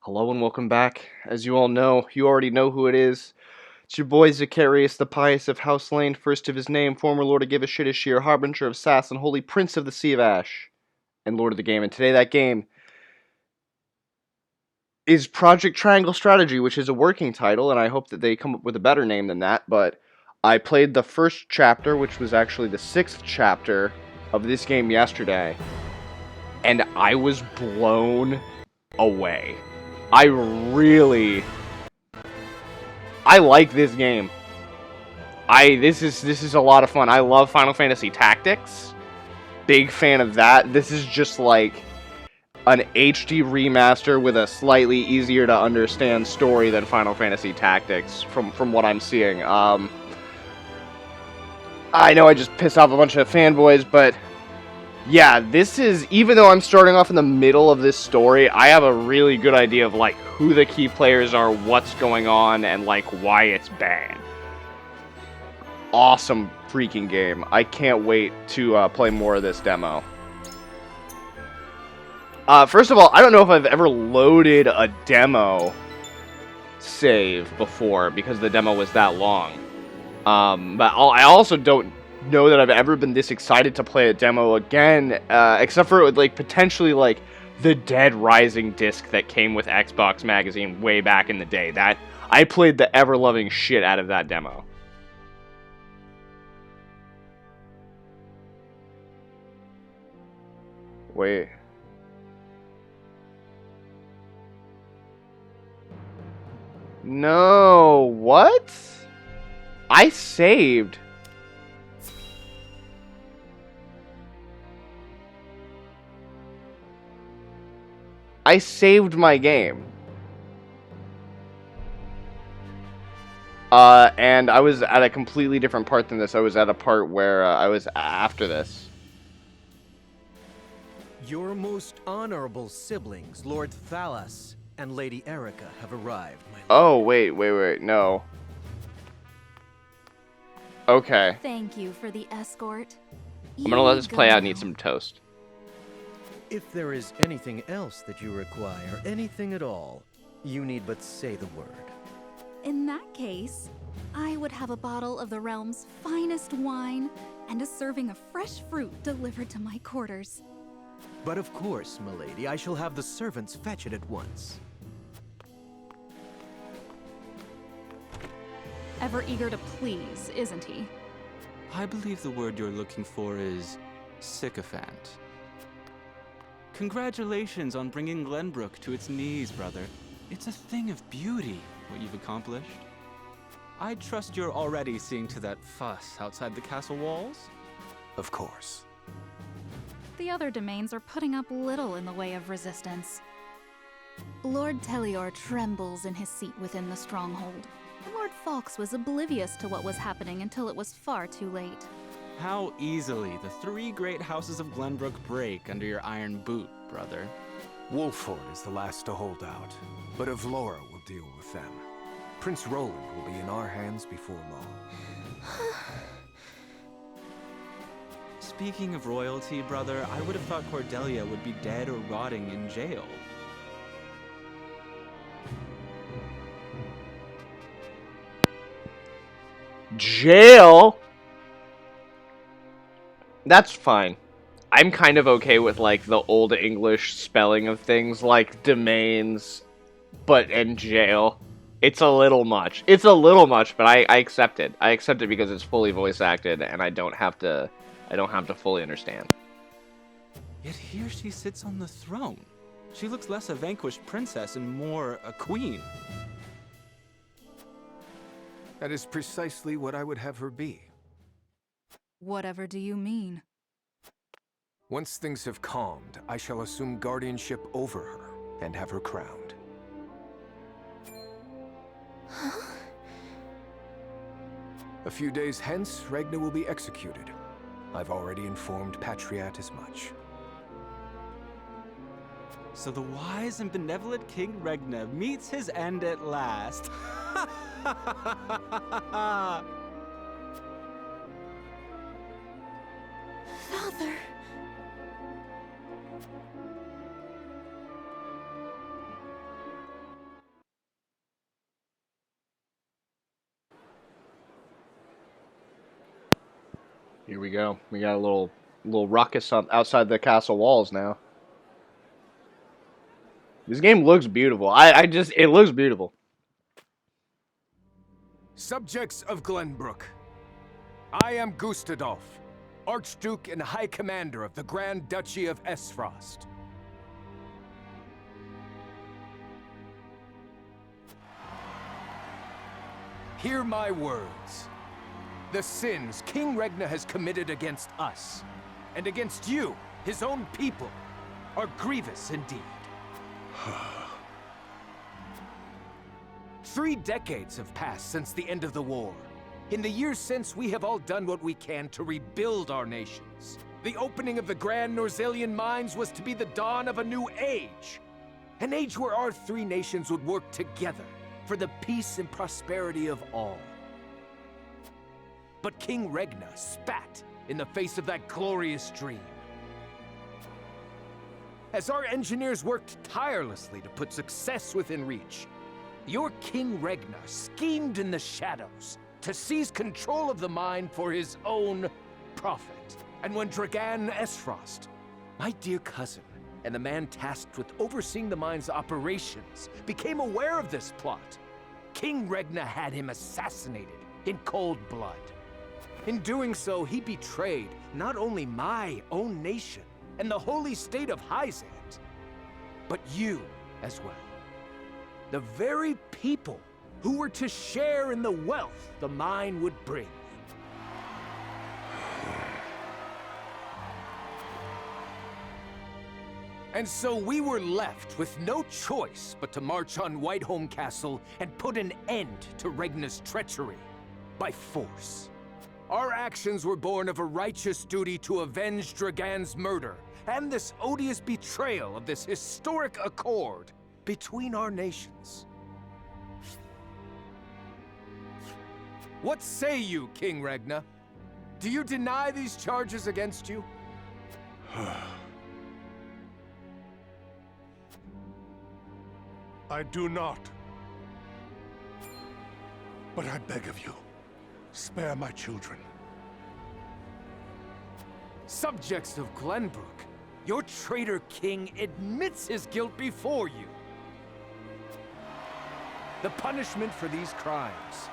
Hello and welcome back. As you all know, you already know who it is. It's your boy Zacharias, the Pious of House Lane, first of his name, former Lord of Give a Shit Ashir, Harbinger of Sass, and Holy Prince of the Sea of Ash, and Lord of the Game. And today that game is Project Triangle Strategy, which is a working title, and I hope that they come up with a better name than that, but I played the first chapter, which was actually the 6th chapter of this game yesterday, and I was blown away. I like this game. This is a lot of fun. I love Final Fantasy Tactics. Big fan of that. This is just like an HD remaster with a slightly easier to understand story than Final Fantasy Tactics from what I'm seeing. I know I just pissed off a bunch of fanboys, but yeah, this is, even though I'm starting off in the middle of this story, I have a really good idea of like who the key players are, what's going on, and like why it's bad. Awesome freaking game. I can't wait to play more of this demo. First of all, I don't know if I've ever loaded a demo save before because the demo was that long. But I also don't know that I've ever been this excited to play a demo again, except for like potentially like the Dead Rising disc that came with Xbox Magazine way back in the day. That I played the ever-loving shit out of that demo. Wait. No, what? I saved. I saved my game. And I was at a completely different part than this. I was at a part where I was after this. Your most honorable siblings, Lord Thalas and Lady Erica, have arrived, my lord. Oh, wait, no. Okay. Thank you for the escort. I'm gonna let this play out and eat some toast. If there is anything else that you require, anything at all, you need but say the word. In that case, I would have a bottle of the realm's finest wine and a serving of fresh fruit delivered to my quarters. But of course, milady, I shall have the servants fetch it at once. Ever eager to please, isn't he? I believe the word you're looking for is sycophant. Congratulations on bringing Glenbrook to its knees, brother. It's a thing of beauty, what you've accomplished. I trust you're already seeing to that fuss outside the castle walls? Of course. The other domains are putting up little in the way of resistance. Lord Telior trembles in his seat within the stronghold. Lord Fawkes was oblivious to what was happening until it was far too late. How easily the three great houses of Glenbrook break under your iron boot, brother. Wolford is the last to hold out, but Avlora will deal with them. Prince Roland will be in our hands before long. Speaking of royalty, brother, I would have thought Cordelia would be dead or rotting in jail. Jail? That's fine. I'm kind of okay with like the old English spelling of things like domains, but in jail. It's a little much. It's a little much, but I accept it. I accept it because it's fully voice acted and I don't have to fully understand. Yet here she sits on the throne. She looks less a vanquished princess and more a queen. That is precisely what I would have her be. Whatever do you mean? Once things have calmed, I shall assume guardianship over her and have her crowned. A few days hence, Regna will be executed. I've already informed Patriat as much. So the wise and benevolent King Regna meets his end at last. Father! Here we go. We got a little ruckus outside the castle walls now. This game looks beautiful. It looks beautiful. Subjects of Glenbrook, I am Gustadolf, Archduke and High Commander of the Grand Duchy of Esfrost. Hear my words. The sins King Regna has committed against us, and against you, his own people, are grievous indeed. 3 decades have passed since the end of the war. In the years since, we have all done what we can to rebuild our nations. The opening of the Grand Norzelian mines was to be the dawn of a new age. An age where our 3 nations would work together for the peace and prosperity of all. But King Regna spat in the face of that glorious dream. As our engineers worked tirelessly to put success within reach, your King Regna schemed in the shadows to seize control of the mine for his own profit. And when Dragan Esfrost, my dear cousin, and the man tasked with overseeing the mine's operations, became aware of this plot, King Regna had him assassinated in cold blood. In doing so, he betrayed not only my own nation and the holy state of Hyzant, but you as well. The very people who were to share in the wealth the mine would bring. And so we were left with no choice but to march on Whiteholm Castle and put an end to Regna's treachery by force. Our actions were born of a righteous duty to avenge Dragan's murder and this odious betrayal of this historic accord between our nations. What say you, King Regna? Do you deny these charges against you? I do not. But I beg of you, spare my children. Subjects of Glenbrook, your traitor king admits his guilt before you. The punishment for these crimes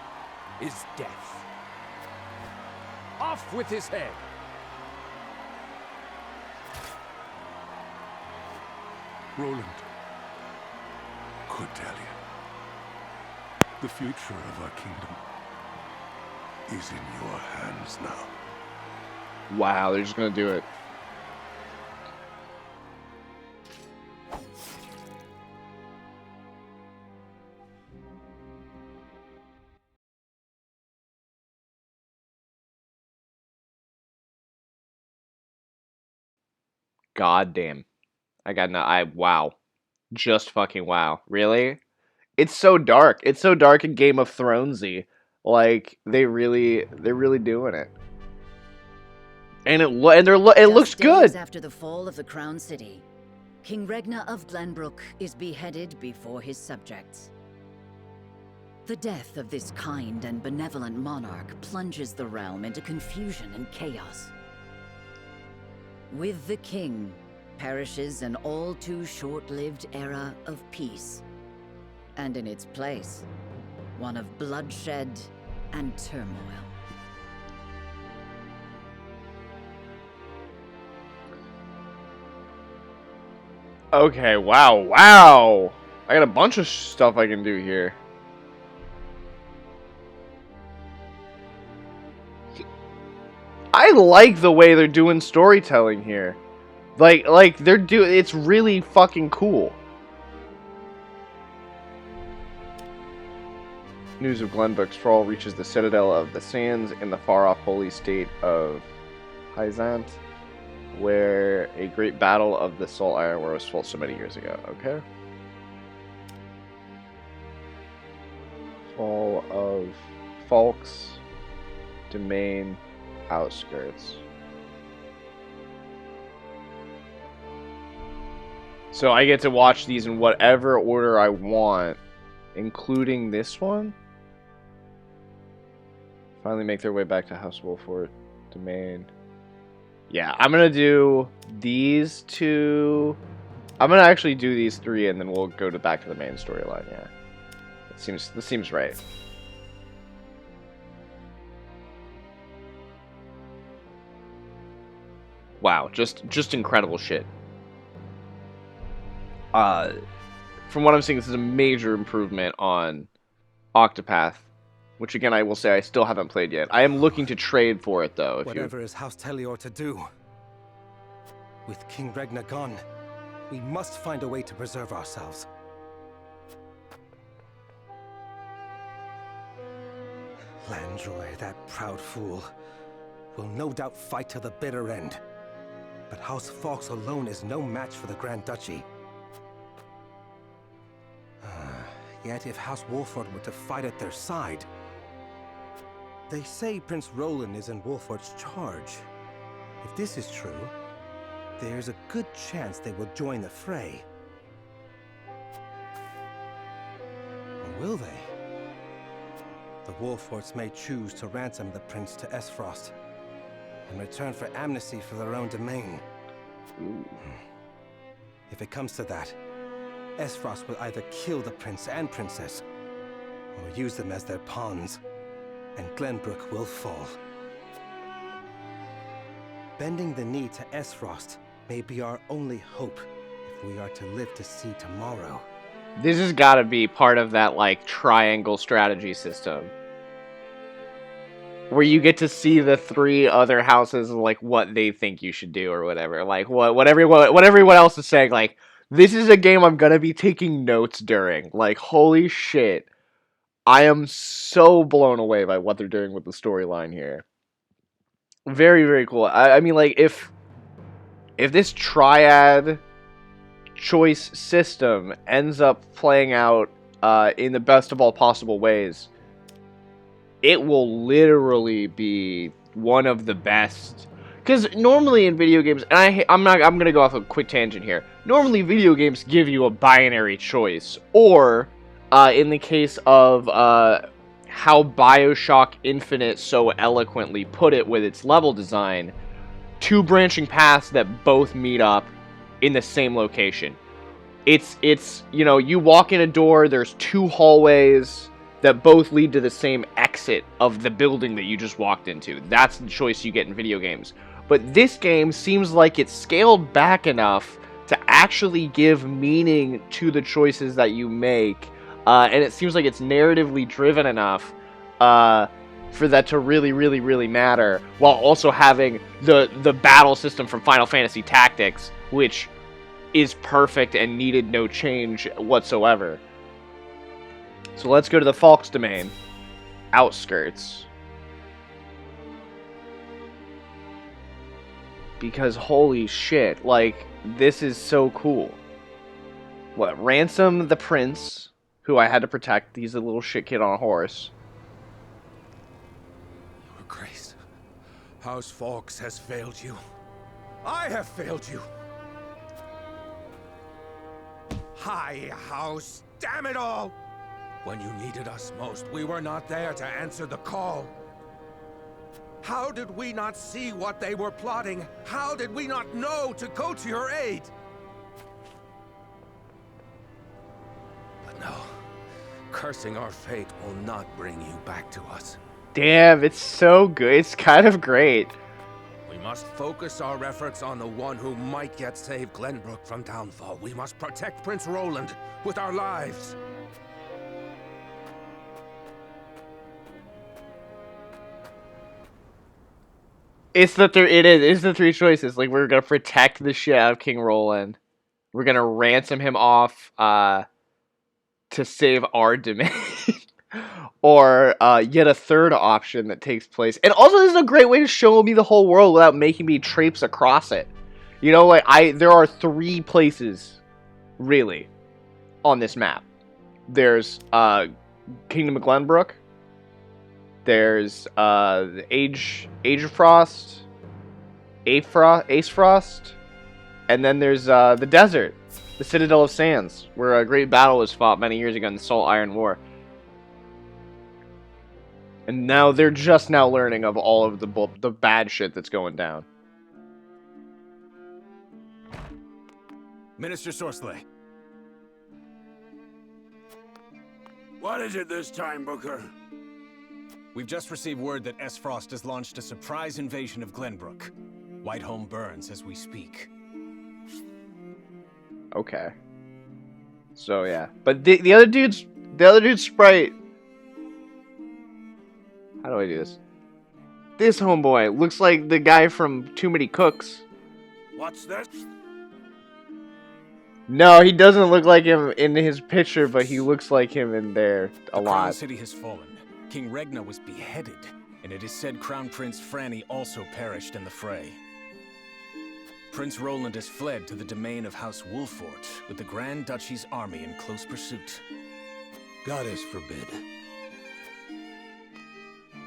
is death. Off with his head! Roland, Cordelia, the future of our kingdom is in your hands now. Wow, they're just gonna do it. God damn. Wow. Just fucking wow. Really? It's so dark. It's so dark and Game of Thronesy. Like, they're really doing it. And it looks good. Days after the fall of the Crown City, King Regna of Glenbrook is beheaded before his subjects. The death of this kind and benevolent monarch plunges the realm into confusion and chaos. With the king perishes an all too short-lived era of peace, and in its place, one of bloodshed and turmoil. Okay, wow. I got a bunch of stuff I can do here. I like the way they're doing storytelling here. Like it's really fucking cool. News of Glenbrook's fall reaches the Citadel of the Sands in the far-off holy state of Hyzant, where a great battle of the Salt Iron War was fought so many years ago. Okay. Fall of Falk's Domain outskirts. So I get to watch these in whatever order I want, including this one. Finally make their way back to House Wolford. Domain. Yeah, I'm gonna do these two. I'm gonna actually do these three, and then we'll go back to the main storyline. Yeah, this seems right. Wow, just incredible shit. From what I'm seeing, this is a major improvement on Octopath, which again I will say I still haven't played yet. I am looking to trade for it though. Whatever is House Telior to do, with King Regna gone, we must find a way to preserve ourselves. Landroy, that proud fool, will no doubt fight to the bitter end. But House Fawkes alone is no match for the Grand Duchy. Yet if House Wolford were to fight at their side... They say Prince Roland is in Wolford's charge. If this is true, there's a good chance they will join the fray. Or will they? The Wolfords may choose to ransom the prince to Esfrost, in return for amnesty for their own domain. If it comes to that, Esfrost will either kill the prince and princess, or use them as their pawns, and Glenbrook will fall. Bending the knee to Esfrost may be our only hope if we are to live to see tomorrow. This has got to be part of that, like, triangle strategy system. Where you get to see the three other houses, like, what they think you should do or whatever. Like, what everyone else is saying, like, this is a game I'm gonna be taking notes during. Like, holy shit. I am so blown away by what they're doing with the storyline here. Very, very cool. I mean, like, if this triad choice system ends up playing out in the best of all possible ways, it will literally be one of the best. Because normally in video games, and I'm gonna go off a quick tangent here. Normally, video games give you a binary choice, or in the case of how BioShock Infinite so eloquently put it with its level design, two branching paths that both meet up in the same location. It's you know, you walk in a door, there's two hallways that both lead to the same exit of the building that you just walked into. That's the choice you get in video games. But this game seems like it's scaled back enough to actually give meaning to the choices that you make. And it seems like it's narratively driven enough for that to really, really, really matter, while also having the battle system from Final Fantasy Tactics, which is perfect and needed no change whatsoever. So let's go to the Fawkes domain. Outskirts. Because holy shit, like, this is so cool. What, ransom the prince, who I had to protect. He's a little shit kid on a horse. Your Grace, House Fawkes has failed you. I have failed you. High House, damn it all! When you needed us most, we were not there to answer the call. How did we not see what they were plotting? How did we not know to go to your aid? But no, cursing our fate will not bring you back to us. Damn, it's so good. It's kind of great. We must focus our efforts on the one who might yet save Glenbrook from downfall. We must protect Prince Roland with our lives. It's the three choices. Like, we're gonna protect the shit out of King Roland. We're gonna ransom him off to save our domain. Or yet a third option that takes place. And also, this is a great way to show me the whole world without making me traipse across it. You know, like, there are three places, really, on this map. There's Kingdom of Glenbrook. There's the Age of Frost, Ace Frost, and then there's the desert, the Citadel of Sands, where a great battle was fought many years ago in the Salt Iron War. And now they're just now learning of all of the bad shit that's going down. Minister Sorsley. What is it this time, Booker? We've just received word that S-Frost has launched a surprise invasion of Glenbrook. Whiteholm burns as we speak. Okay. So yeah, but the other dude's sprite. How do I do this? This homeboy looks like the guy from Too Many Cooks. What's this? No, he doesn't look like him in his picture, but he looks like him in there a The Crown lot. City has fallen. King Regna was beheaded, and it is said Crown Prince Franny also perished in the fray. Prince Roland has fled to the domain of House Wolfort, with the Grand Duchy's army in close pursuit. Goddess forbid.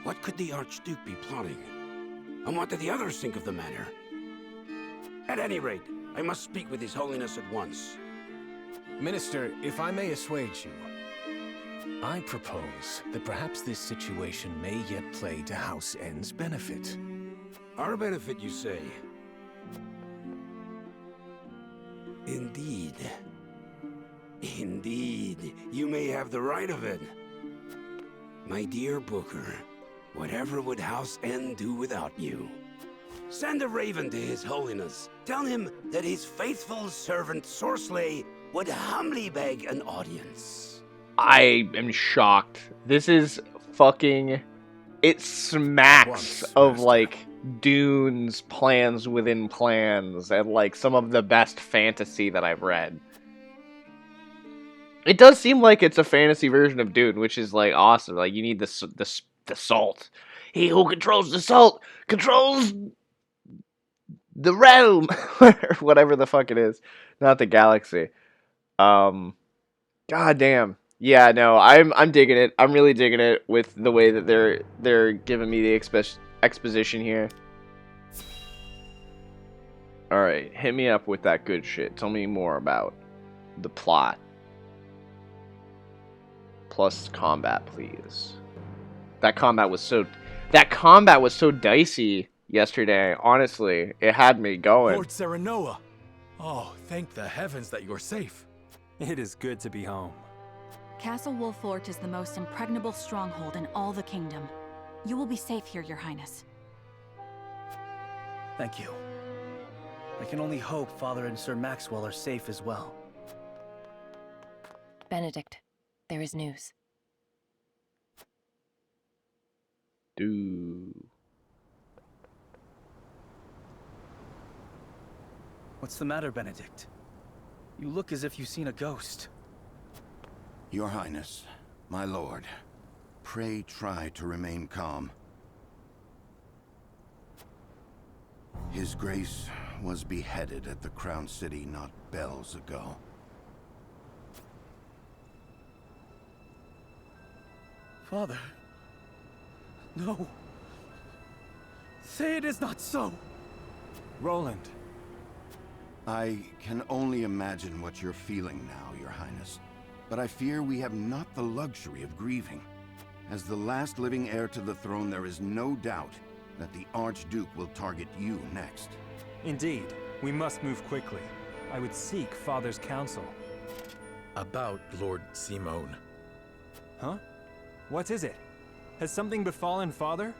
What could the Archduke be plotting? And what did the others think of the matter? At any rate, I must speak with His Holiness at once. Minister, if I may assuage you, I propose that perhaps this situation may yet play to House N's benefit. Our benefit, you say? Indeed. Indeed, you may have the right of it. My dear Booker, whatever would House N do without you? Send a raven to His Holiness. Tell him that his faithful servant Sorsley would humbly beg an audience. I am shocked. This is fucking... It smacks of, like, Dune's plans within plans and, like, some of the best fantasy that I've read. It does seem like it's a fantasy version of Dune, which is, like, awesome. Like, you need the salt. He who controls the salt controls the realm, or whatever the fuck it is. Not the galaxy. God damn. Yeah, no, I'm digging it. I'm really digging it with the way that they're giving me the exposition here. All right, hit me up with that good shit. Tell me more about the plot. Plus combat, please. That combat was so dicey yesterday. Honestly, it had me going. Lord Serenoa! Oh, thank the heavens that you're safe. It is good to be home. Castle Wolfort is the most impregnable stronghold in all the kingdom. You will be safe here, Your Highness. Thank you. I can only hope Father and Sir Maxwell are safe as well. Benedict, there is news. What's the matter, Benedict? You look as if you've seen a ghost. Your Highness, my lord, pray try to remain calm. His Grace was beheaded at the Crown City not bells ago. Father. No. Say it is not so. Roland. I can only imagine what you're feeling now, Your Highness. But I fear we have not the luxury of grieving. As the last living heir to the throne, there is no doubt that the Archduke will target you next. Indeed, we must move quickly. I would seek Father's counsel. About Lord Simone. Huh? What is it? Has something befallen Father?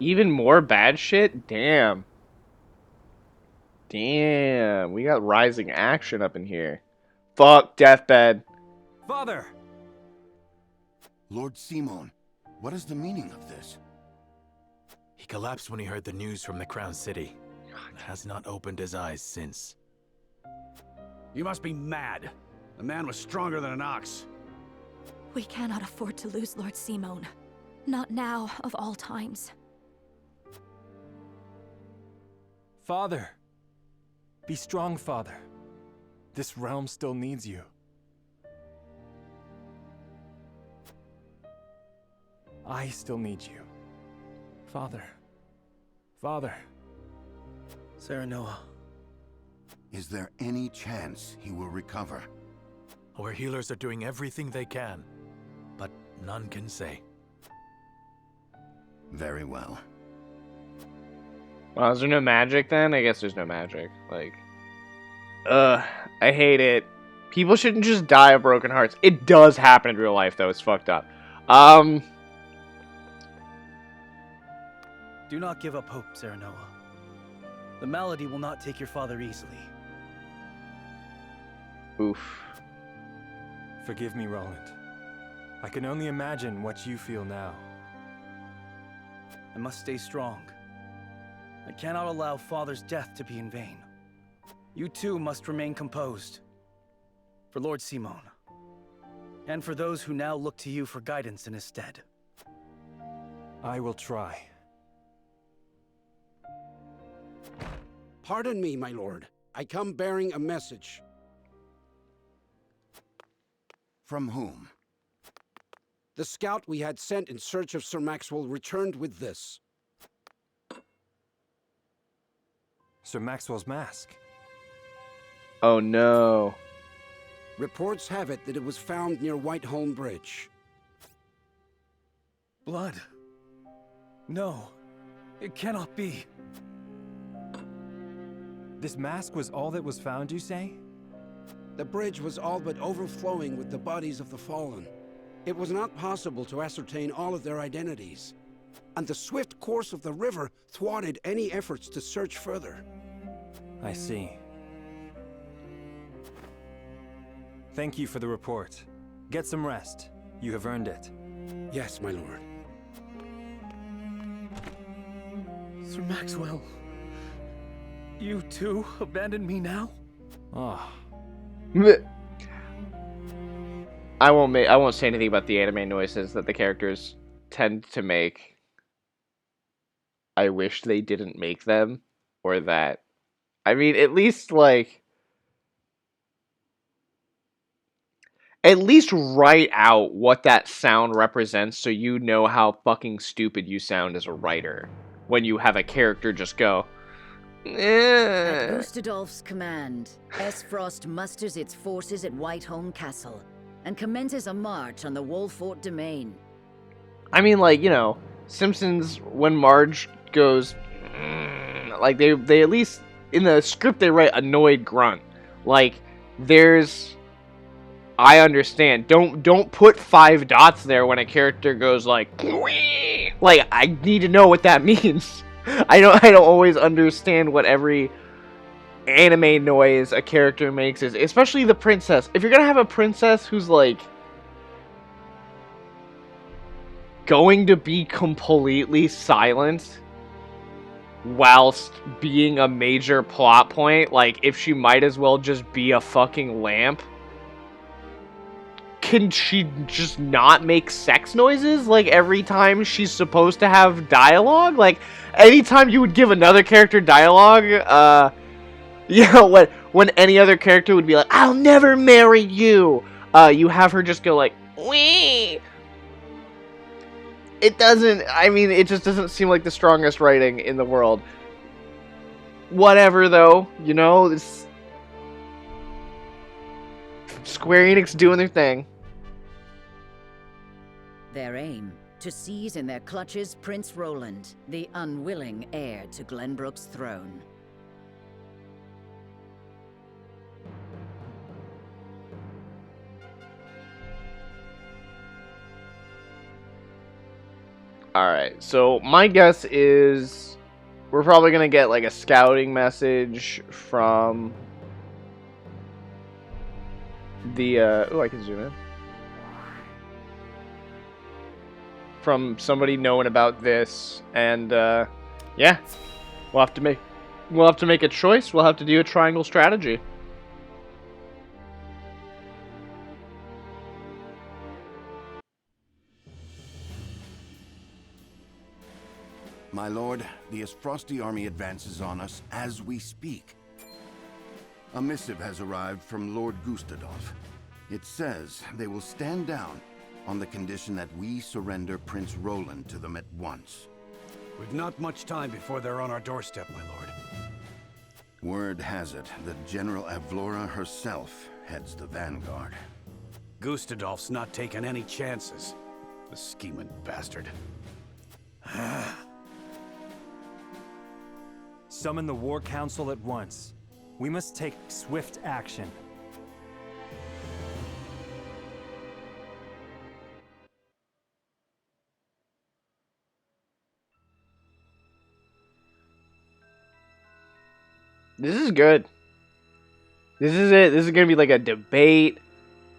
Even more bad shit? Damn. Damn. We got rising action up in here. Fuck deathbed. Father! Lord Simone, what is the meaning of this? He collapsed when he heard the news from the Crown City. And has not opened his eyes since. You must be mad. The man was stronger than an ox. We cannot afford to lose Lord Simone. Not now, of all times. Father! Be strong, Father. This realm still needs you. I still need you. Father. Father. Serenoa. Is there any chance he will recover? Our healers are doing everything they can. none can say. Very well. Well, is there no magic then? I guess there's no magic. Like, I hate it. People shouldn't just die of broken hearts. It does happen in real life, though. It's fucked up. Do not give up hope, Serenoa. The malady will not take your father easily. Oof. Forgive me, Roland. I can only imagine what you feel now. I must stay strong. I cannot allow father's death to be in vain. You too must remain composed. For Lord Simon. And for those who now look to you for guidance in his stead. I will try. Pardon me, my lord. I come bearing a message. From whom? The scout we had sent in search of Sir Maxwell returned with this. Sir Maxwell's mask. Oh no. Reports have it that it was found near Whiteholm Bridge. Blood. No. It cannot be. This mask was all that was found, you say? The bridge was all but overflowing with the bodies of the fallen. It was not possible to ascertain all of their identities, and the swift course of the river thwarted any efforts to search further. I see. Thank you for the report. Get some rest. You have earned it. Yes, my lord. Sir Maxwell. You too abandon me now? Ah. I won't say anything about the anime noises that the characters tend to make. I wish they didn't make them, or that. I mean, at least write out what that sound represents so you know how fucking stupid you sound as a writer when you have a character just go, At Gustadolf's command, Esfrost musters its forces at Whiteholm Castle and commences a march on the Wolfort domain. I mean, like, you know, Simpsons, when Marge goes, like, they at least, in the script, they write annoyed grunt. Like, I understand. Don't put 5 dots there when a character goes, like, wee! Like, I need to know what that means. I don't always understand what every anime noise a character makes is, especially the princess. If you're gonna have a princess who's, like, going to be completely silent whilst being a major plot point, like, if she might as well just be a fucking lamp, can she just not make sex noises, like, every time she's supposed to have dialogue? Like, anytime you would give another character dialogue, you know, when any other character would be like, I'll never marry you, you have her just go like, wee! It just doesn't seem like the strongest writing in the world. Whatever, though, you know, this Square Enix doing their thing. Their aim, to seize in their clutches Prince Roland, the unwilling heir to Glenbrook's throne. Alright, so my guess is we're probably going to get, like, a scouting message from the, I can zoom in. From somebody knowing about this, and, yeah. We'll have to make a choice. We'll have to do a triangle strategy. My lord, the Esfrosti army advances on us as we speak. A missive has arrived from Lord Gustadolf. It says they will stand down on the condition that we surrender Prince Roland to them at once. We've not much time before they're on our doorstep, my lord. Word has it that General Avlora herself heads the vanguard. Gustadolf's not taking any chances. The scheming bastard. Summon the War Council at once. We must take swift action. This is good. This is it. This is gonna be like a debate.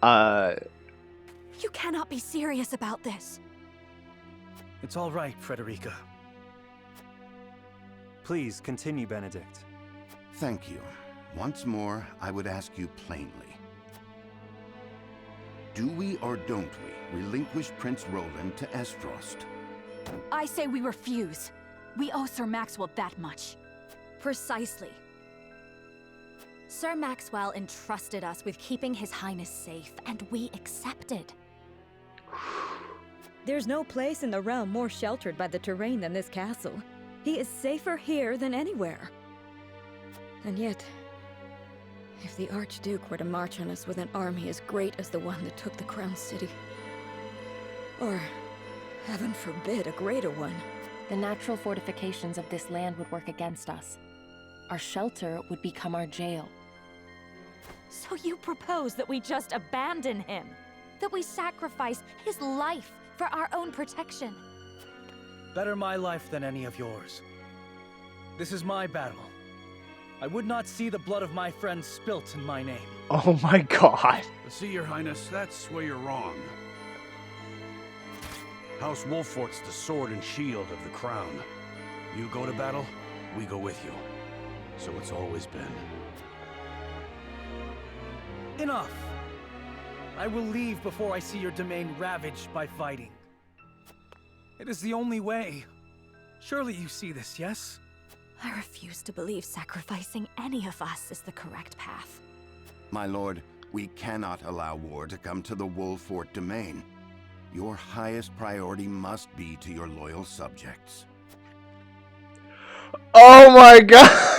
You cannot be serious about this. It's all right, Frederica. Please continue, Benedict. Thank you. Once more, I would ask you plainly. Do we or don't we relinquish Prince Roland to Esfrost? I say we refuse. We owe Sir Maxwell that much. Precisely. Sir Maxwell entrusted us with keeping His Highness safe, and we accepted. There's no place in the realm more sheltered by the terrain than this castle. He is safer here than anywhere. And yet, if the Archduke were to march on us with an army as great as the one that took the Crown City, or, heaven forbid, a greater one, the natural fortifications of this land would work against us. Our shelter would become our jail. So you propose that we just abandon him? That we sacrifice his life for our own protection? Better my life than any of yours. This is my battle. I would not see the blood of my friends spilt in my name. Oh my god. See, Your Highness, that's where you're wrong. House Wolfort's the sword and shield of the crown. You go to battle, we go with you. So it's always been. Enough! I will leave before I see your domain ravaged by fighting. It is the only way. Surely you see this, yes? I refuse to believe sacrificing any of us is the correct path. My lord, we cannot allow war to come to the Wolfort domain. Your highest priority must be to your loyal subjects. Oh my god!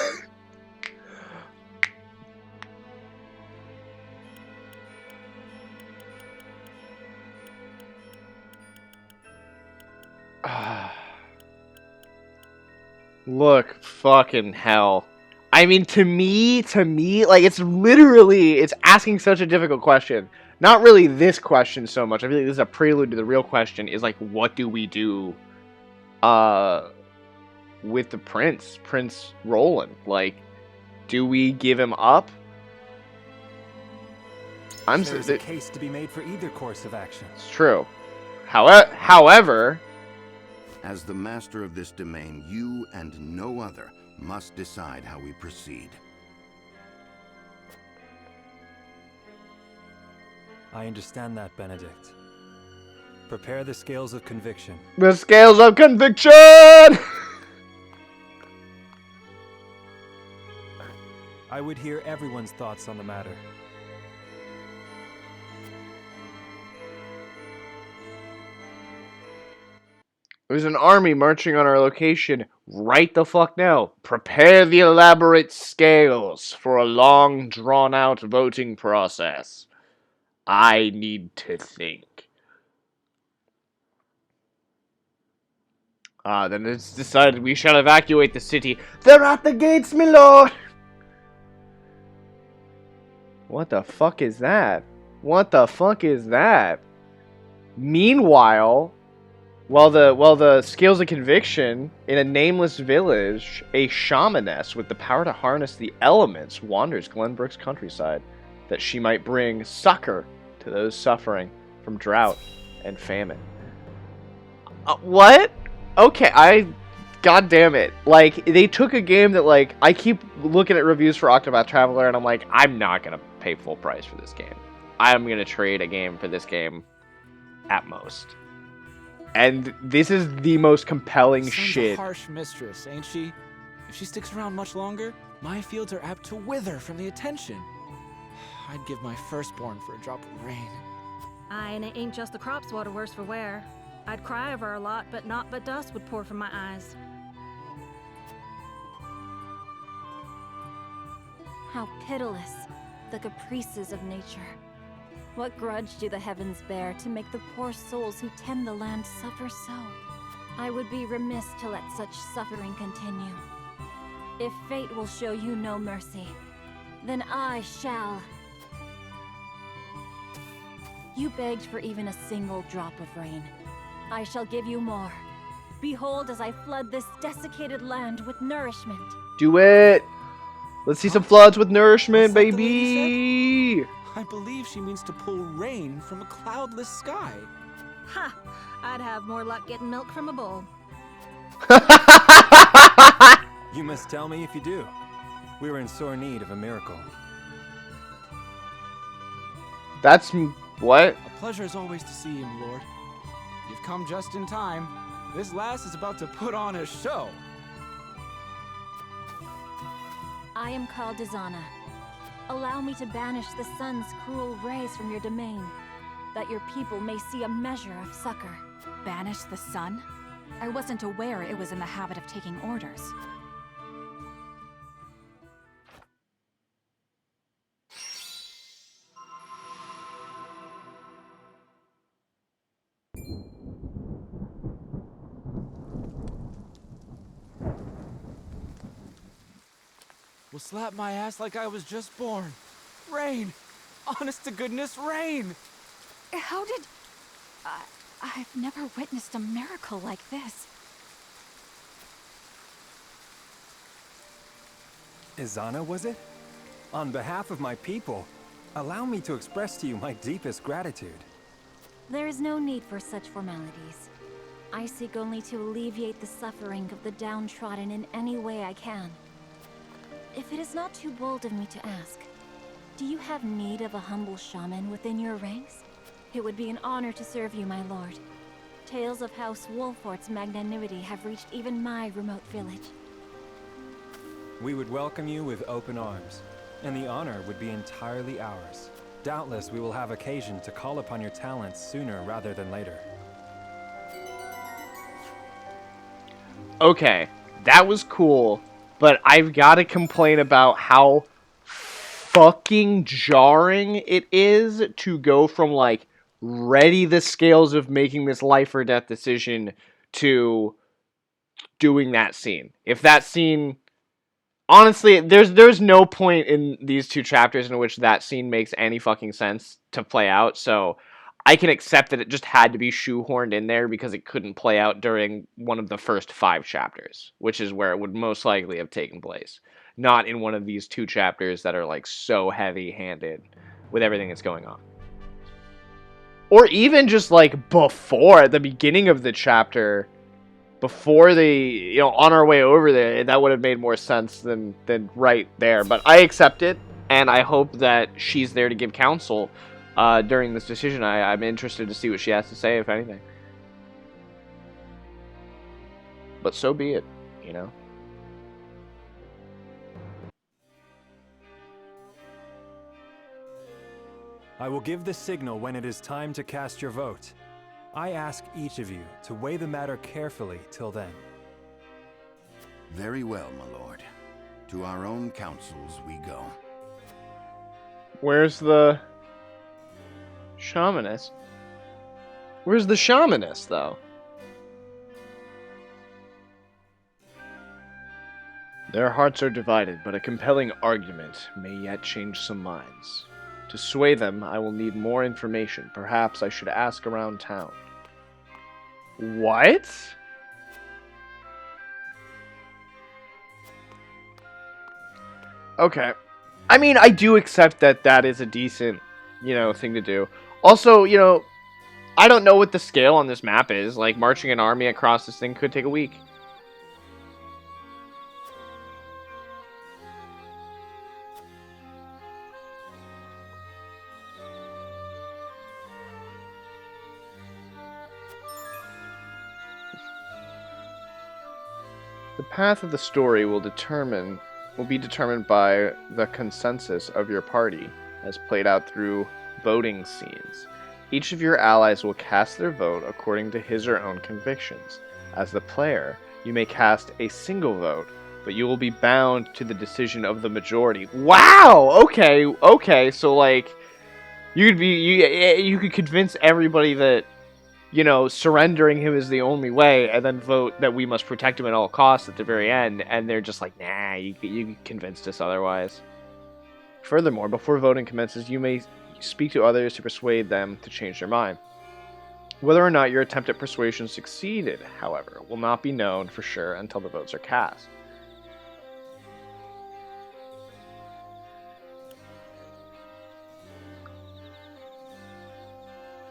Look, fucking hell. I mean, to me, like, it's literally, it's asking such a difficult question. Not really this question so much. I feel like this is a prelude to the real question, is like, what do we do, with the Prince Roland? Like, do we give him up? There's a case to be made for either course of action. It's true. However, as the master of this domain, you and no other must decide how we proceed. I understand that, Benedict. Prepare the scales of conviction. The scales of conviction! I would hear everyone's thoughts on the matter. There's an army marching on our location right the fuck now. Prepare the elaborate scales for a long, drawn-out voting process. I need to think. Then it's decided we shall evacuate the city. They're at the gates, my lord! What the fuck is that? What the fuck is that? Meanwhile, while the scales of conviction in a nameless village, a shamaness with the power to harness the elements wanders Glenbrook's countryside, that she might bring succor to those suffering from drought and famine. What? Okay, God damn it. Like, they took a game that, like, I keep looking at reviews for Octopath Traveler, and I'm like, I'm not gonna pay full price for this game. I'm gonna trade a game for this game at most. And this is the most compelling shit. A harsh mistress, ain't she? If she sticks around much longer, my fields are apt to wither from the attention. I'd give my firstborn for a drop of rain. Aye, and it ain't just the crops what are worse for wear. I'd cry over a lot, but naught but dust would pour from my eyes. How pitiless, the caprices of nature. What grudge do the heavens bear to make the poor souls who tend the land suffer so? I would be remiss to let such suffering continue. If fate will show you no mercy, then I shall. You begged for even a single drop of rain. I shall give you more. Behold as I flood this desiccated land with nourishment. Do it! Let's see some floods with nourishment, baby! I believe she means to pull rain from a cloudless sky. Ha! I'd have more luck getting milk from a bull. You must tell me if you do. We're in sore need of a miracle. That's... what? A pleasure as always to see you, Lord. You've come just in time. This lass is about to put on a show. I am called Dizana. Allow me to banish the sun's cruel rays from your domain, that your people may see a measure of succor. Banish the sun? I wasn't aware it was in the habit of taking orders. Will slap my ass like I was just born. Rain! Honest to goodness, rain! How did... I've never witnessed a miracle like this. Izana, was it? On behalf of my people, allow me to express to you my deepest gratitude. There is no need for such formalities. I seek only to alleviate the suffering of the downtrodden in any way I can. If it is not too bold of me to ask, do you have need of a humble shaman within your ranks? It would be an honor to serve you, my lord. Tales of House Wolfort's magnanimity have reached even my remote village. We would welcome you with open arms, and the honor would be entirely ours. Doubtless we will have occasion to call upon your talents sooner rather than later. Okay, that was cool, but I've got to complain about how fucking jarring it is to go from, like, ready the scales of making this life or death decision to doing that scene. If that scene... Honestly, there's no point in these two chapters in which that scene makes any fucking sense to play out, so I can accept that it just had to be shoehorned in there because it couldn't play out during one of the first 5 chapters, which is where it would most likely have taken place. Not in one of these 2 chapters that are, like, so heavy-handed with everything that's going on. Or even just, like, before, at the beginning of the chapter, before the, on our way over there, that would have made more sense than right there. But I accept it, and I hope that she's there to give counsel during this decision. I'm interested to see what she has to say, if anything. But so be it, I will give the signal when it is time to cast your vote. I ask each of you to weigh the matter carefully till then. Very well, my lord. To our own councils we go. Where's the shamanist? Where's the shamanist, though? Their hearts are divided, but a compelling argument may yet change some minds. To sway them, I will need more information. Perhaps I should ask around town. What? Okay. I mean, I do accept that that is a decent, thing to do. Also, I don't know what the scale on this map is. Like, marching an army across this thing could take a week. The path of the story will be determined by the consensus of your party, as played out through voting scenes. Each of your allies will cast their vote according to his or own convictions. As the player, you may cast a single vote, but you will be bound to the decision of the majority. Wow! Okay, so, like, You could convince everybody that, you know, surrendering him is the only way, and then vote that we must protect him at all costs at the very end, and they're just like, nah, you convinced us otherwise. Furthermore, before voting commences, you may speak to others to persuade them to change their mind. Whether or not your attempt at persuasion succeeded, however, will not be known for sure until the votes are cast.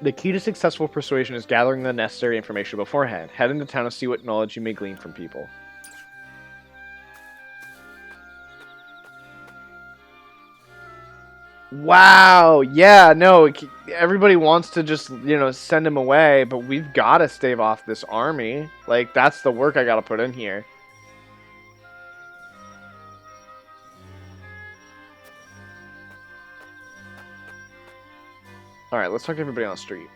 The key to successful persuasion is gathering the necessary information beforehand. Head into town to see what knowledge you may glean from people. Wow, yeah, no, everybody wants to just, you know, send him away, but we've got to stave off this army. Like, that's the work I got to put in here. Alright, let's talk to everybody on the street.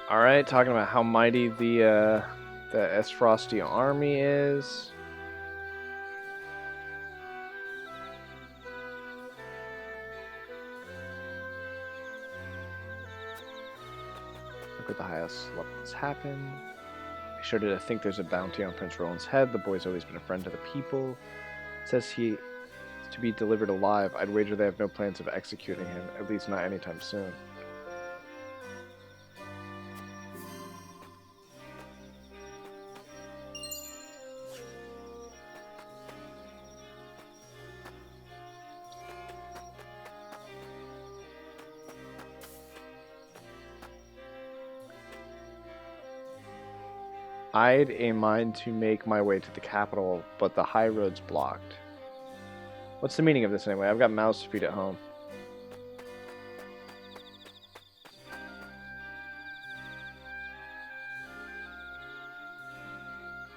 Alright, talking about how mighty the Esfrosti army is. Look at the highest level that's happened. I showed it. I think there's a bounty on Prince Roland's head. The boy's always been a friend to the people. It says he is to be delivered alive. I'd wager they have no plans of executing him, at least not anytime soon. I'd a mind to make my way to the capital, but the high road's blocked. What's the meaning of this anyway? I've got mouths to feed at home.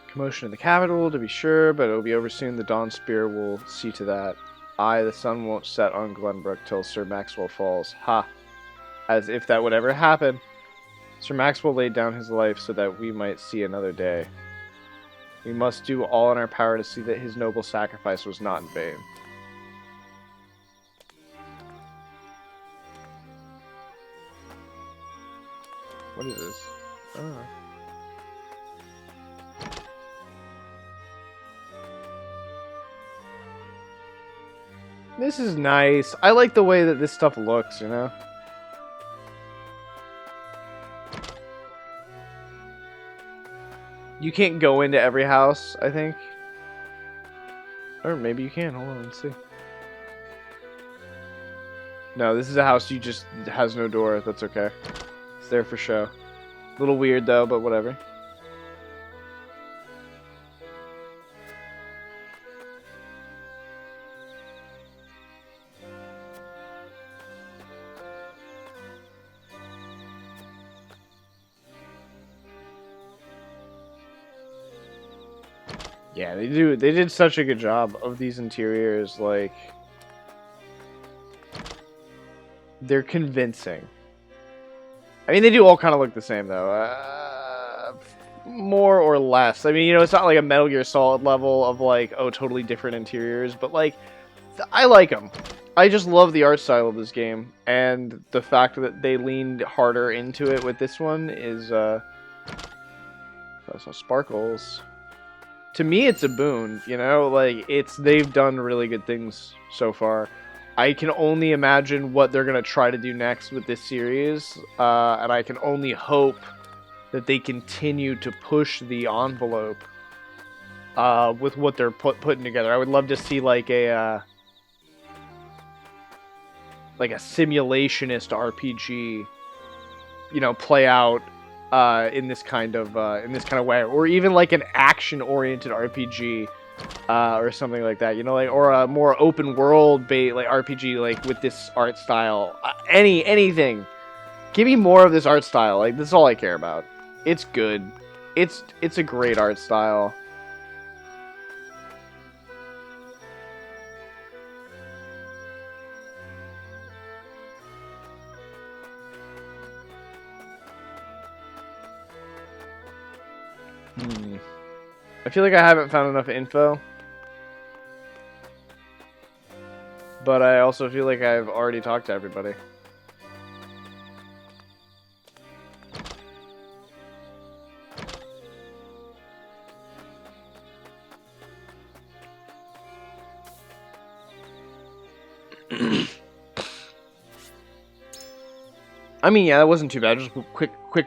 Commotion in the capital, to be sure, but it'll be over soon. The Dawn Spear will see to that. Aye, the sun won't set on Glenbrook till Sir Maxwell falls. Ha! As if that would ever happen. Sir Maxwell laid down his life so that we might see another day. We must do all in our power to see that his noble sacrifice was not in vain. What is this? Oh. This is nice. I like the way that this stuff looks, you know? You can't go into every house, I think. Or maybe you can. Hold on, let's see. No, this is a house you just has no door. That's okay. It's there for show. A little weird though, but whatever. Yeah, they did such a good job of these interiors, like they're convincing. I mean, they do all kind of look the same though. More or less. I mean, you know, it's not like a Metal Gear Solid level of like, oh, totally different interiors, but like I like them. I just love the art style of this game, and the fact that they leaned harder into it with this one is that's sparkles. To me, it's a boon, you know, like they've done really good things so far. I can only imagine what they're going to try to do next with this series, and I can only hope that they continue to push the envelope with what they're putting together. I would love to see like a simulationist RPG, you know, play out in this kind of way, or even like an action-oriented RPG or something like that, you know, like, or a more open world like RPG, like with this art style. Anything. Give me more of this art style. Like, this is all I care about. It's good. It's a great art style. I feel like I haven't found enough info. But I also feel like I've already talked to everybody. I mean, yeah, that wasn't too bad. Just a quick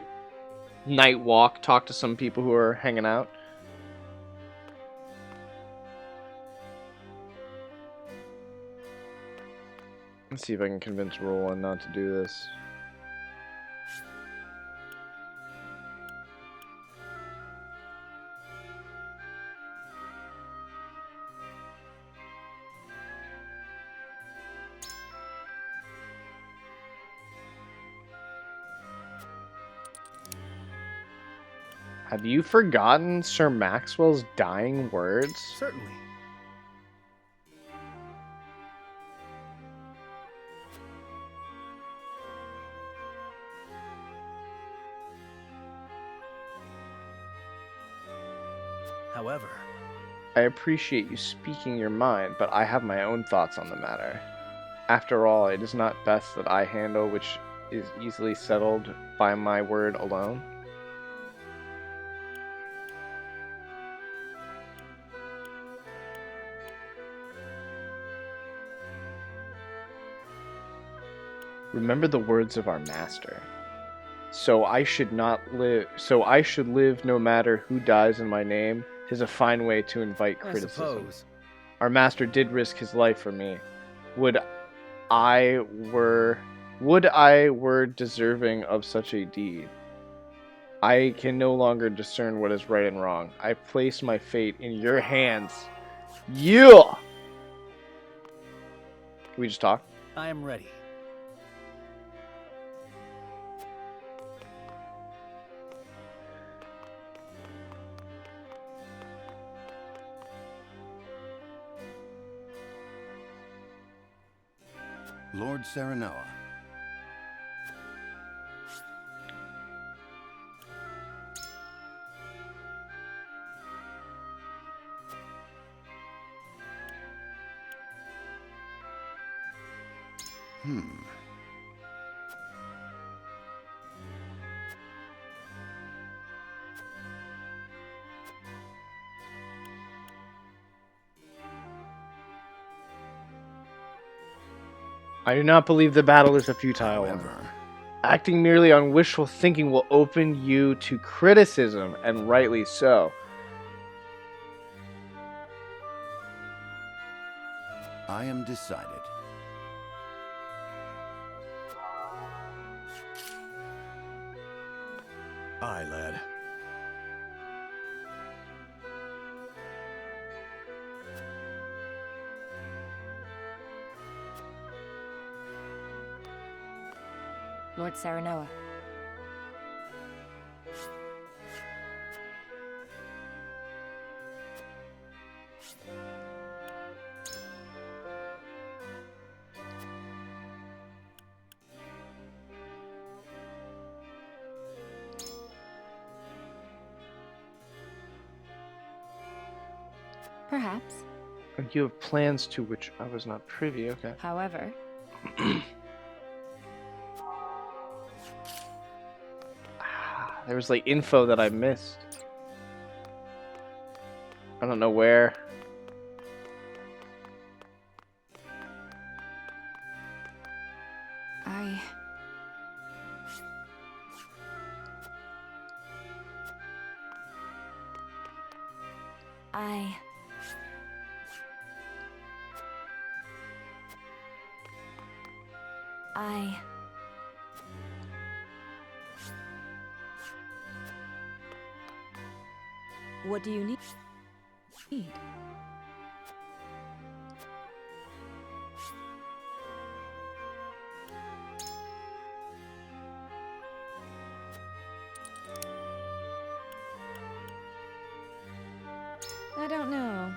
night walk, talk to some people who are hanging out. Let's see if I can convince Roland not to do this. Have you forgotten Sir Maxwell's dying words? Certainly. However, I appreciate you speaking your mind, but I have my own thoughts on the matter. After all, it is not best that I handle which is easily settled by my word alone. Remember the words of our master. So I should live no matter who dies in my name. 'Tis a fine way to invite criticism. I suppose. Our master did risk his life for me. Would I were deserving of such a deed. I can no longer discern what is right and wrong. I place my fate in your hands. Yeah! Can we just talk? I am ready. Lord Serenoa. I do not believe the battle is a futile one. Acting merely on wishful thinking will open you to criticism, and rightly so. I am decided. Aye, lad. Lord Serenoa. Perhaps. And you have plans to which I was not privy, okay. However, there was like info that I missed. I don't know where. What do you need? I don't know.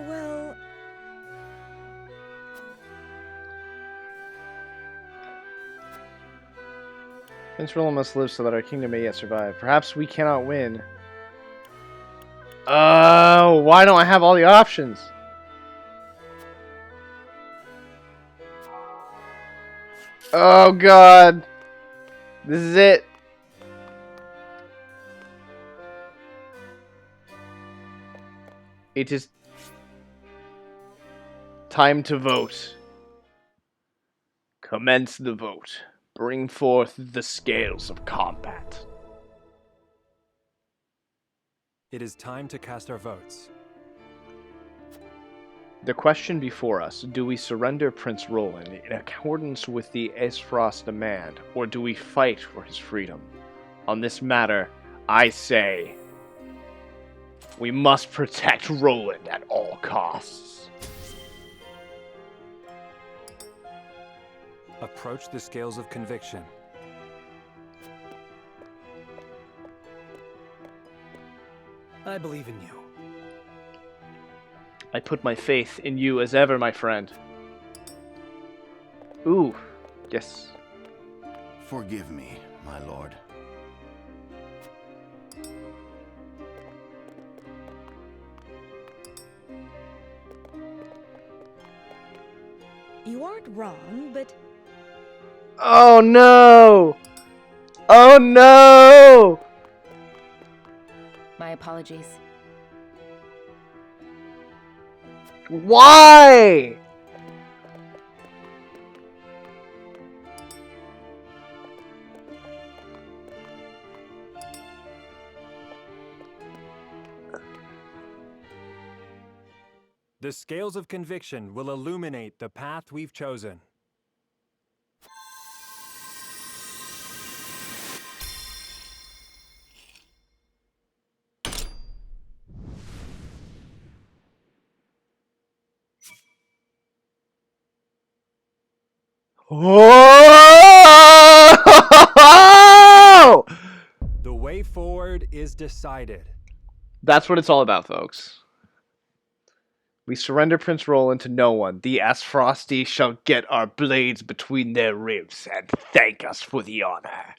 Well... Prince Roland must live so that our kingdom may yet survive. Perhaps we cannot win. Why don't I have all the options? Oh god. This is it. It is time to vote. Commence the vote. Bring forth the scales of combat. It is time to cast our votes. The question before us, do we surrender Prince Roland in accordance with the Aesfrost demand, or do we fight for his freedom? On this matter, I say, we must protect Roland at all costs. Approach the scales of conviction. I believe in you. I put my faith in you as ever, my friend. Ooh, yes. Forgive me, my lord. You aren't wrong, but Oh no! Oh no! My apologies. Why? The scales of conviction will illuminate the path we've chosen. Oh! The way forward is decided. That's what it's all about, folks. We surrender Prince Roland to no one. The Aesfrosti shall get our blades between their ribs and thank us for the honor.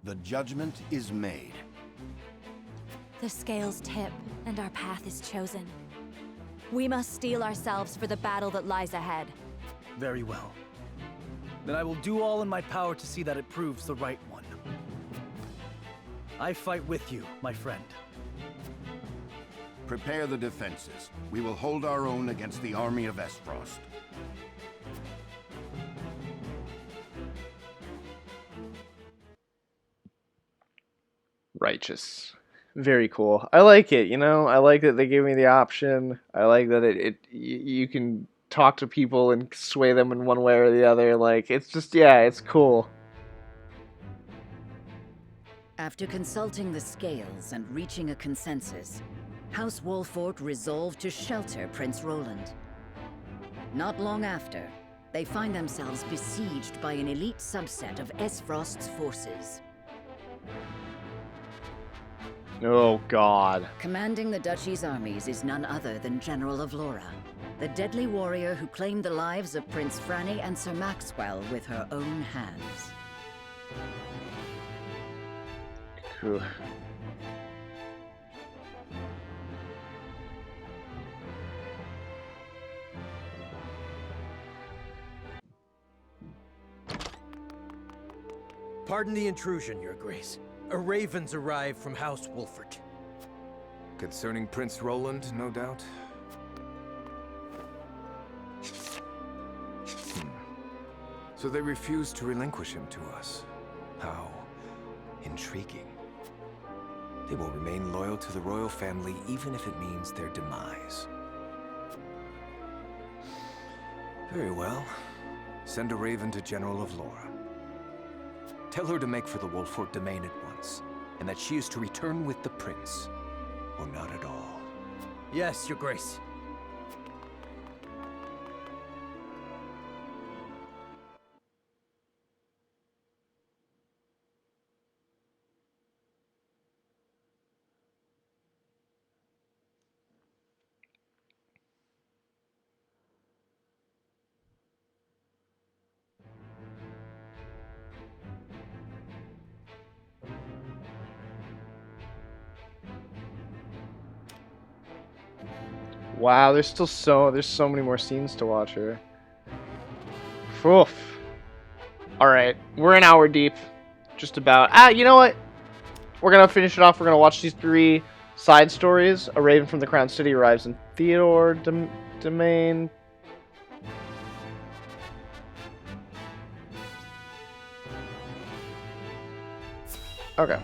The judgment is made. The scales tip, and our path is chosen. We must steel ourselves for the battle that lies ahead. Very well. Then I will do all in my power to see that it proves the right one. I fight with you, my friend. Prepare the defenses. We will hold our own against the army of Aesfrost. Righteous. Very cool. I like it, you know? I like that they gave me the option. I like that you can talk to people and sway them in one way or the other. Like, it's just, yeah, it's cool. After consulting the scales and reaching a consensus, House Wolfort resolved to shelter Prince Roland. Not long after, they find themselves besieged by an elite subset of Aesfrost's forces. Oh, God. Commanding the Duchy's armies is none other than General of Laura, the deadly warrior who claimed the lives of Prince Franny and Sir Maxwell with her own hands. Whew. Pardon the intrusion, Your Grace. A raven's arrived from House Wolfort. Concerning Prince Roland, no doubt? So they refuse to relinquish him to us. How intriguing. They will remain loyal to the royal family even if it means their demise. Very well. Send a raven to General of Laura. Tell her to make for the Wolfort domain at once, and that she is to return with the prince, or not at all. Yes, Your Grace. Wow, there's so many more scenes to watch here. Oof. Alright, we're an hour deep. Just about. You know what? We're gonna finish it off. We're gonna watch these 3 side stories. A raven from the Crown City arrives in Theodore Domain. Okay.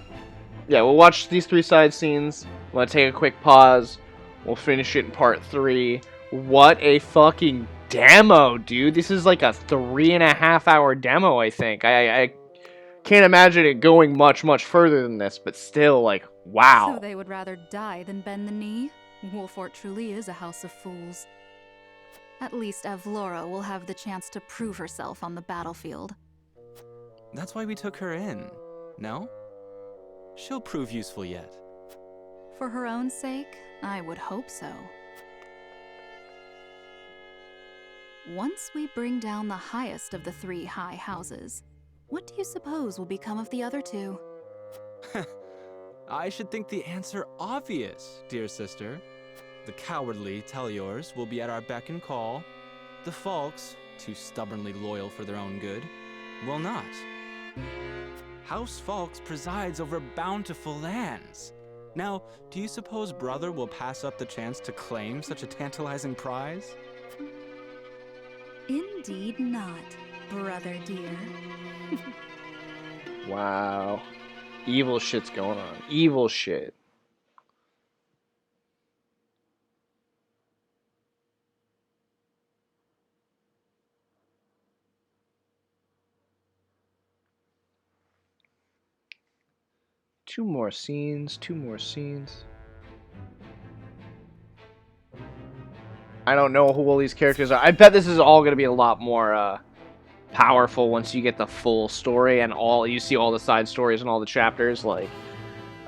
Yeah, we'll watch these 3 side scenes. I'm gonna take a quick pause. We'll finish it in part 3. What a fucking demo, dude. This is like a 3.5 hour demo, I think. I can't imagine it going much further than this, but still, like, wow. So they would rather die than bend the knee? Wolfort truly is a house of fools. At least Avlora will have the chance to prove herself on the battlefield. That's why we took her in, no? She'll prove useful yet. For her own sake, I would hope so. Once we bring down the highest of the 3 high houses, what do you suppose will become of the other 2? I should think the answer obvious, dear sister. The cowardly Teliors will be at our beck and call. The Falks, too stubbornly loyal for their own good, will not. House Falks presides over bountiful lands. Now, do you suppose Brother will pass up the chance to claim such a tantalizing prize? Indeed not, brother dear. Wow. Evil shit's going on. Evil shit. Two more scenes. I don't know who all these characters are. I bet this is all going to be a lot more powerful once you get the full story and you see all the side stories and all the chapters. Like,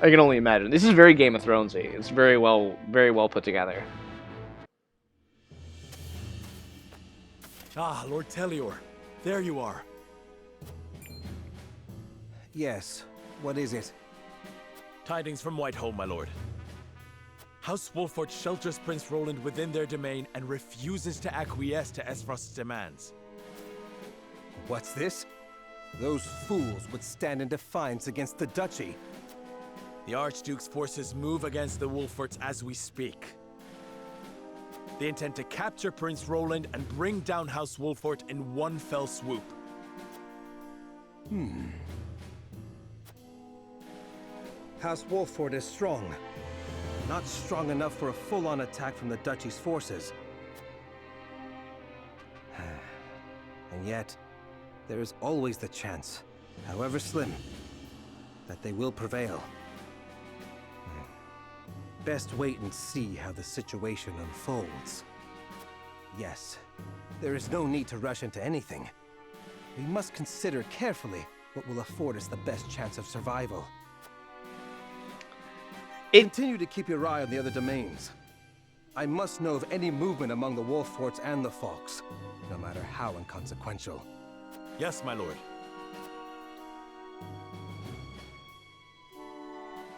I can only imagine. This is very Game of Thronesy. It's very well put together. Ah, Lord Telior, there you are. Yes, what is it? Tidings from Whitehold, my lord. House Wolfort shelters Prince Roland within their domain and refuses to acquiesce to Esfrost's demands. What's this? Those fools would stand in defiance against the Duchy. The Archduke's forces move against the Wolforts as we speak. They intend to capture Prince Roland and bring down House Wolfort in one fell swoop. House Wolfort is strong. Not strong enough for a full-on attack from the Duchy's forces. And yet, there is always the chance, however slim, that they will prevail. Best wait and see how the situation unfolds. Yes, there is no need to rush into anything. We must consider carefully what will afford us the best chance of survival. Continue to keep your eye on the other domains. I must know of any movement among the Wolforts and the Falks, no matter how inconsequential. Yes, my lord.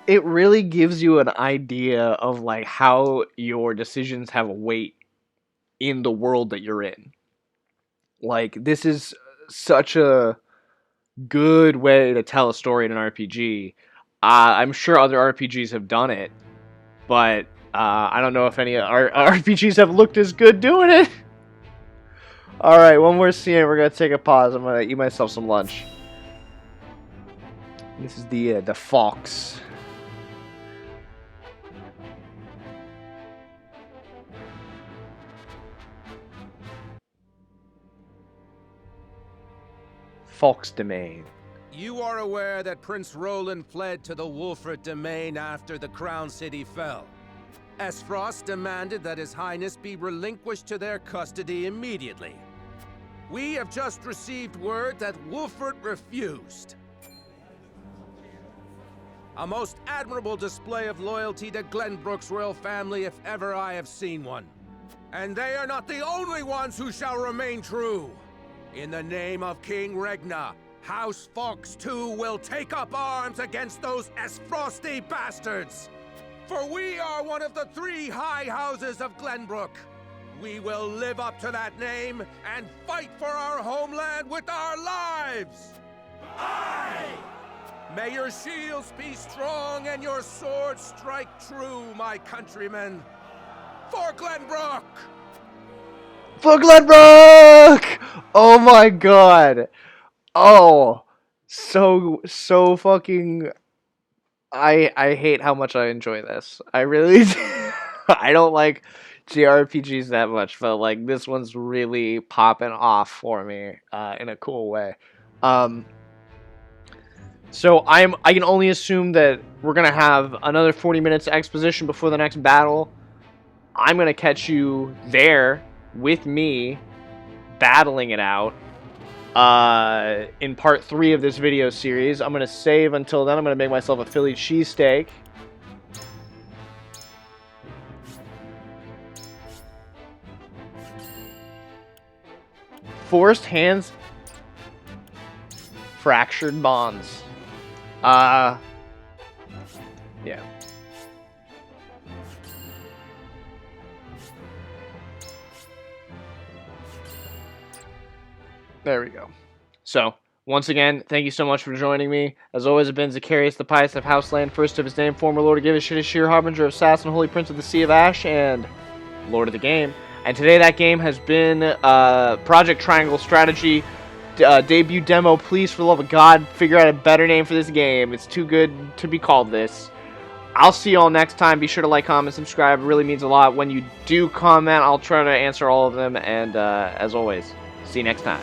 It really gives you an idea of like how your decisions have a weight in the world that you're in. Like, this is such a good way to tell a story in an RPG. I'm sure other RPGs have done it, but I don't know if any RPGs have looked as good doing it. Alright, one more scene. We're going to take a pause. I'm going to eat myself some lunch. This is the Fox. Fox Domain. You are aware that Prince Roland fled to the Wolfort domain after the Crown City fell. Esfrost demanded that His Highness be relinquished to their custody immediately. We have just received word that Wolfort refused. A most admirable display of loyalty to Glenbrook's royal family if ever I have seen one. And they are not the only ones who shall remain true. In the name of King Regna, House Fox too will take up arms against those Esfrosty bastards! For we are one of the 3 high houses of Glenbrook. We will live up to that name and fight for our homeland with our lives! Aye! May your shields be strong and your swords strike true, my countrymen. For Glenbrook! For Glenbrook! Oh my god. Oh, so fucking... I hate how much I enjoy this. I really do. I don't like JRPGs that much, but like this one's really popping off for me in a cool way. So I can only assume that we're gonna have another 40 minutes of exposition before the next battle. I'm gonna catch you there with me battling it out in part 3 of this video series. I'm gonna save until then. I'm gonna make myself a Philly cheesesteak. Forced hands, fractured bonds. Yeah. There we go. So, once again, thank you so much for joining me. As always, I've been Zacharias, the Pious of Houseland, first of his name, former Lord of Give a Shit, Sheer Harbinger of Assassin, Holy Prince of the Sea of Ash, and Lord of the Game. And today that game has been Project Triangle Strategy debut demo. Please, for the love of God, figure out a better name for this game. It's too good to be called this. I'll see you all next time. Be sure to like, comment, subscribe. It really means a lot. When you do comment, I'll try to answer all of them. And as always, see you next time.